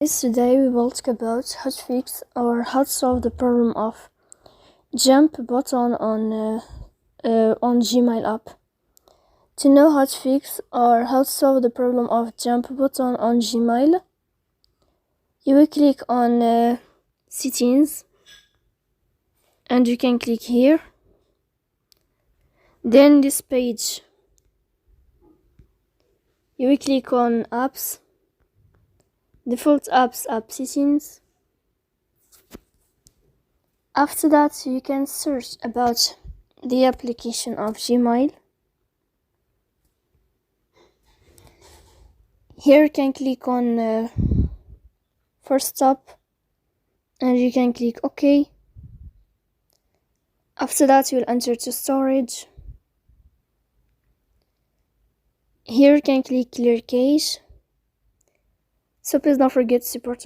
Today we will talk about how to fix or how to solve the problem of jump button on Gmail app. To know how to fix or how to solve the problem of jump button on Gmail, you will click on settings and you can click here. Then this page, you will click on apps, default apps, app settings. After that, you can search about the application of Gmail. Here you can click on first stop and you can click OK. After that, you will enter to storage. Here you can click clear cache. So please don't forget to support